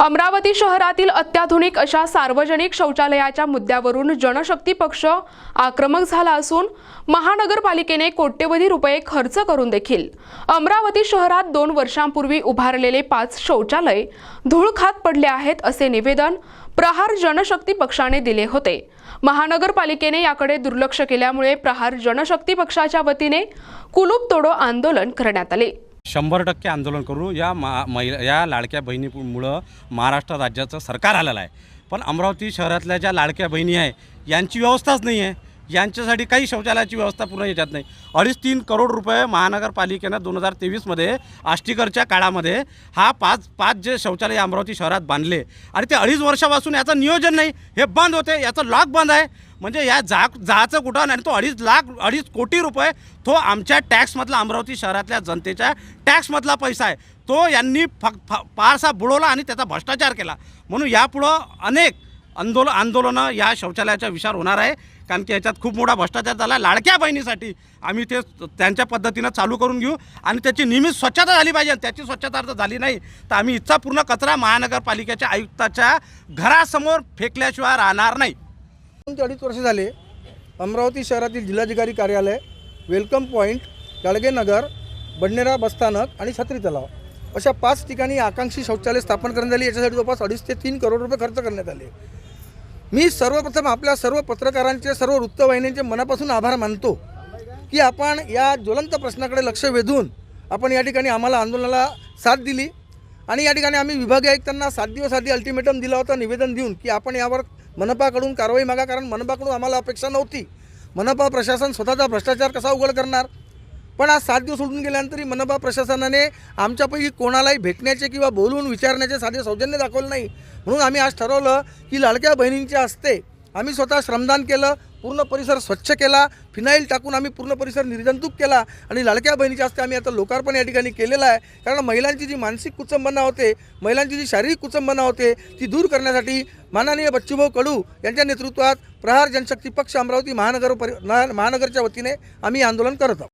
अमरावती शहरातील अत्याधुनिक अशा सार्वजनिक शौचालयाच्या मुद्द्यावरून जनशक्ती पक्ष आक्रमक झाला असून महानगरपालिकेने कोट्यवधी रुपये खर्च करून देखील अमरावती शहरात 2 वर्षांपूर्वी उभारलेले 5 शौचालय धूळ खात पडले आहेत असे निवेदन प्रहार जनशक्ती पक्षाने दिले होते। महानगरपालिकेने याकडे दुर्लक्ष केल्यामुळे प्रहार जनशक्ती पक्षाच्या वतीने कुलूप तोडो आंदोलन करण्यात आले। 100% आंदोलन करू या लाडक्या बहिणीमुळं महाराष्ट्र राज्याचं सरकार आलेलं आहे, पण अमरावती शहरातल्या ज्या लाडक्या बहिणी आहे यांची व्यवस्थाच नाही आहे। यांच्यासाठी काही शौचालयाची व्यवस्था पूर्ण याच्यात नाही। 2.5-3 करोड रुपये महानगरपालिकेनं 2023 आष्टीकरच्या काळामध्ये हा पाच जे शौचालय अमरावती शहरात बांधले आणि ते 2.5 वर्षापासून याचं नियोजन नाही, हे बंद होते, याचं लॉक बंद आहे। म्हणजे या जायचं कुठं आणि तो 2.5 कोटी रुपये तो आमच्या टॅक्समधला अमरावती शहरातल्या जनतेच्या टॅक्समधला पैसा आहे, तो यांनी फारसा बुडवला आणि त्याचा भ्रष्टाचार केला। म्हणून यापुढं अनेक आंदोलनं या शौचालयाच्या विचार होणार आहे, कारण की याच्यात खूप मोठा भ्रष्टाचार झाला। लाडक्या बहिणीसाठी आम्ही ते त्यांच्या पद्धतीनं चालू करून घेऊ आणि त्याची नियमित स्वच्छता झाली पाहिजे। त्याची स्वच्छता जर झाली नाही तर आम्ही इथचा पूर्ण कचरा महानगरपालिकेच्या आयुक्ताच्या घरासमोर फेकल्याशिवाय राहणार नाही। 2.5 वर्ष झाले अमरावती शहरातील जिल्हाधिकारी कार्यालय, वेलकम पॉईंट, गाडगेनगर, बडनेरा बसस्थानक आणि छत्री तलाव अशा 5 ठिकाणी आकांक्षी शौचालय स्थापन करण्यात आली। याच्यासाठी जवळपास 2.5 ते 3 करोड रुपये खर्च करण्यात आले। मी सर्वप्रथम आपल्या सर्व पत्रकारांचे, सर्व वृत्तवाहिन्यांचे मनापासून आभार मानतो की आपण या ज्वलंत प्रश्नाकडे लक्ष वेधून आपण या ठिकाणी आम्हाला आंदोलनाला साथ दिली आणि या ठिकाणी आम्ही विभागीय आयुक्तांना 7 दिवस आधी अल्टिमेटम दिला होता निवेदन देऊन की आपण यावर मनपाकडून कारवाई मागा, कारण मनपाकडून आम्हाला अपेक्षा नव्हती। मनपा प्रशासन स्वतःचा भ्रष्टाचार कसा उघड करणार, पण आज 7 दिवस उलटून गेल्यानंतरही मनपा प्रशासनाने आमच्यापैकी कोणालाही भेटण्याचे किंवा बोलवून विचारण्याचे साधे सौजन्य दाखवलं नाही। म्हणून आम्ही आज ठरवलं की लाडक्या बहिणींच्या हस्ते आम्ही स्वतः श्रमदान केलं, पूर्ण परिसर स्वच्छ केला, फिनाईल टाकून आम्ही पूर्ण परिसर निर्जंतुक केला आणि लाडक्या बहिणीच्या हस्ते आम्ही आता लोकार्पण या ठिकाणी केलेलं आहे। कारण महिलांची जी मानसिक कुचंबना होते, महिलांची जी शारीरिक कुचंबना होते ती दूर करण्यासाठी माननीय बच्चूभाऊ कडू यांच्या नेतृत्वात प्रहार जनशक्ती पक्ष अमरावती महानगरच्या वतीने आम्ही आंदोलन करत आहोत।